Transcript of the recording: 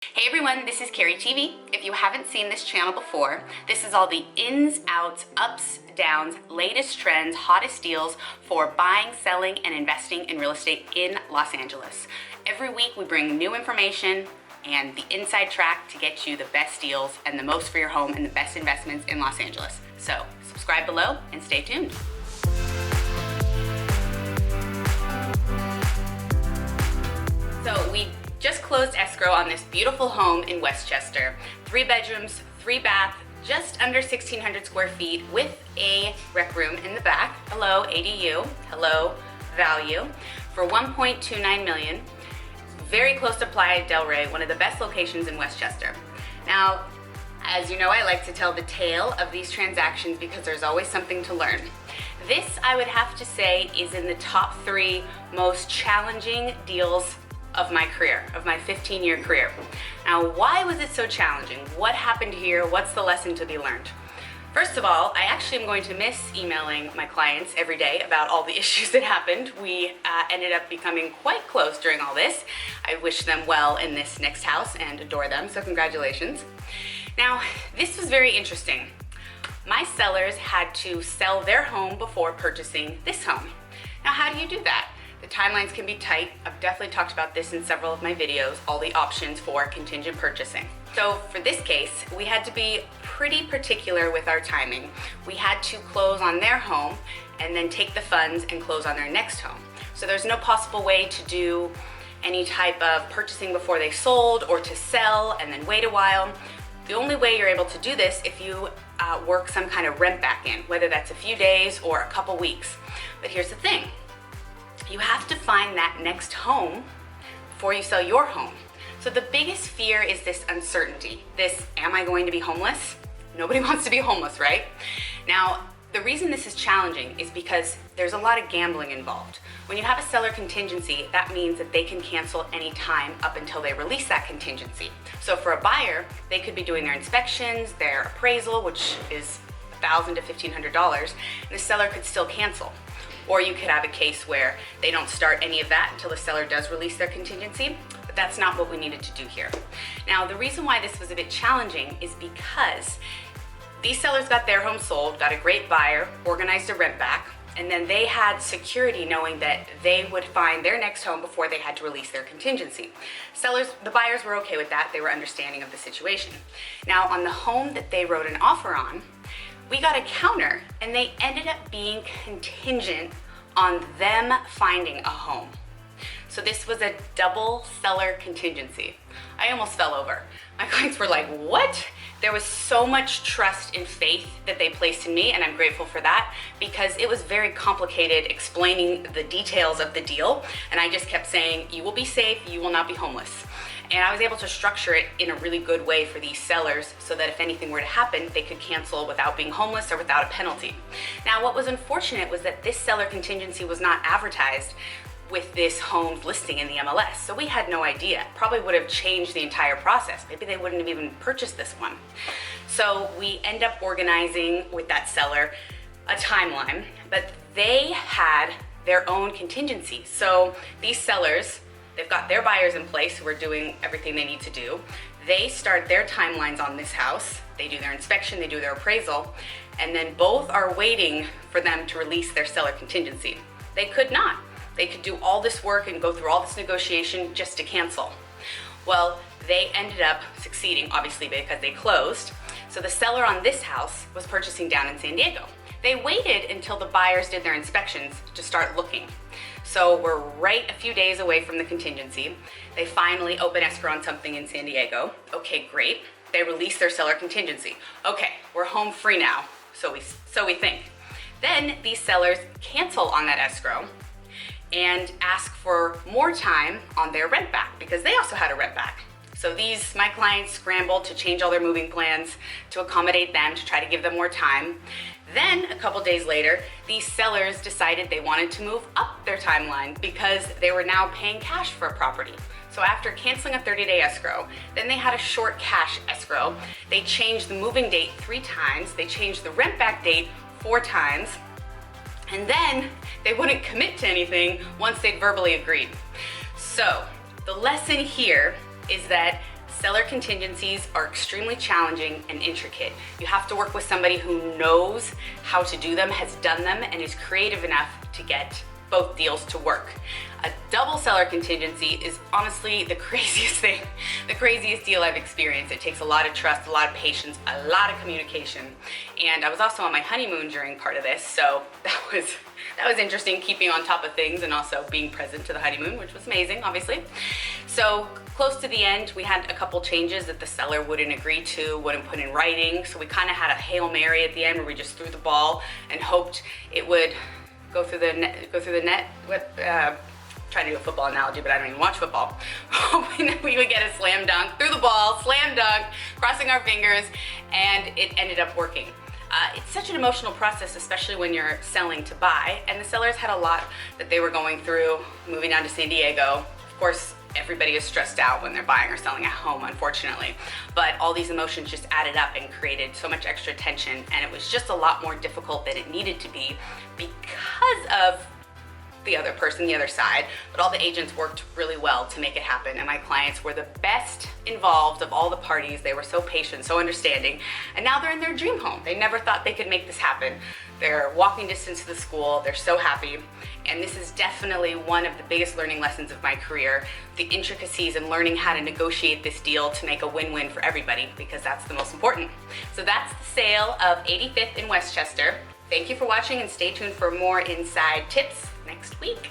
Hey everyone, this is Keri TV. If you haven't seen this channel before, this is all the ins, outs, ups, downs, latest trends, hottest deals for buying, selling, and investing in real estate in Los Angeles. Every week we bring new information and the inside track to get you the best deals and the most for your home and the best investments in Los Angeles. So subscribe below and stay tuned. So we just closed escrow on this beautiful home in Westchester. 3 bedrooms, 3 bath, just under 1,600 square feet with a rec room in the back. Hello, ADU. Hello, value. For $1.29 million. Very close to Playa del Rey, one of the best locations in Westchester. Now, as you know, I like to tell the tale of these transactions because there's always something to learn. This, I would have to say, is in the top 3 most challenging deals of my career, of my 15-year career. Now, why was it so challenging? What happened here? What's the lesson to be learned? First of all, I actually am going to miss emailing my clients every day about all the issues that happened. We ended up becoming quite close during all this. I wish them well in this next house and adore them, so congratulations. Now, this was very interesting. My sellers had to sell their home before purchasing this home. Now, how do you do that? The timelines can be tight. I've definitely talked about this in several of my videos, all the options for contingent purchasing. So for this case, we had to be pretty particular with our timing. We had to close on their home and then take the funds and close on their next home. So there's no possible way to do any type of purchasing before they sold or to sell and then wait a while. The only way you're able to do this if you work some kind of rent back in, whether that's a few days or a couple weeks. But here's the thing. You have to find that next home before you sell your home. So the biggest fear is this uncertainty. This, am I going to be homeless? Nobody wants to be homeless, right? Now, the reason this is challenging is because there's a lot of gambling involved. When you have a seller contingency, that means that they can cancel any time up until they release that contingency. So for a buyer, they could be doing their inspections, their appraisal, which is $1,000 to $1,500, and the seller could still cancel. Or you could have a case where they don't start any of that until the seller does release their contingency, but that's not what we needed to do here. Now, the reason why this was a bit challenging is because these sellers got their home sold, got a great buyer, organized a rent back, and then they had security knowing that they would find their next home before they had to release their contingency. The buyers were okay with that. They were understanding of the situation. Now, on the home that they wrote an offer on, we got a counter and they ended up being contingent on them finding a home. So this was a double seller contingency. I almost fell over. My clients were like, what? There was so much trust and faith that they placed in me, and I'm grateful for that because it was very complicated explaining the details of the deal, and I just kept saying, you will be safe, you will not be homeless. And I was able to structure it in a really good way for these sellers so that if anything were to happen, they could cancel without being homeless or without a penalty. Now, what was unfortunate was that this seller contingency was not advertised with this home's listing in the MLS. So we had no idea. Probably would have changed the entire process. Maybe they wouldn't have even purchased this one. So we end up organizing with that seller a timeline, but they had their own contingency. So these sellers, they've got their buyers in place who are doing everything they need to do. They start their timelines on this house. They do their inspection, they do their appraisal, and then both are waiting for them to release their seller contingency. They could not. They could do all this work and go through all this negotiation just to cancel. Well, they ended up succeeding, obviously, because they closed. So the seller on this house was purchasing down in San Diego. They waited until the buyers did their inspections to start looking. So we're right a few days away from the contingency. They finally open escrow on something in San Diego. Okay, great. They release their seller contingency. Okay, we're home free now, so we think. Then these sellers cancel on that escrow and ask for more time on their rent back because they also had a rent back. So my clients scrambled to change all their moving plans to accommodate them, to try to give them more time. Then a couple days later, these sellers decided they wanted to move up their timeline because they were now paying cash for a property. So after canceling a 30-day escrow, then they had a short cash escrow. They changed the moving date 3 times. They changed the rent back date 4 times. And then they wouldn't commit to anything once they'd verbally agreed. So the lesson here is that Seller contingencies are extremely challenging and intricate. You have to work with somebody who knows how to do them, has done them, and is creative enough to get both deals to work. A double seller contingency is honestly the craziest thing, the craziest deal I've experienced. It takes a lot of trust, a lot of patience, a lot of communication. And I was also on my honeymoon during part of this, so that was interesting, keeping on top of things and also being present to the honeymoon, which was amazing, obviously. So close to the end, we had a couple changes that the seller wouldn't agree to, wouldn't put in writing. So we kind of had a Hail Mary at the end where we just threw the ball and hoped it would go through the net. Trying to do a football analogy, but I don't even watch football. Hoping that we would get a slam dunk, through the ball, slam dunk, crossing our fingers, and it ended up working. It's such an emotional process, especially when you're selling to buy, and the sellers had a lot that they were going through, moving down to San Diego. Of course, everybody is stressed out when they're buying or selling at home, unfortunately, but all these emotions just added up and created so much extra tension, and it was just a lot more difficult than it needed to be because of the other person, the other side. But all the agents worked really well to make it happen, and my clients were the best involved of all the parties. They were so patient, so understanding, and now they're in their dream home. They never thought they could make this happen. They're walking distance to the school. They're so happy, and this is definitely one of the biggest learning lessons of my career, the intricacies and learning how to negotiate this deal to make a win-win for everybody, because that's the most important. So that's the sale of 85th in Westchester. Thank you for watching, and stay tuned for more inside tips next week.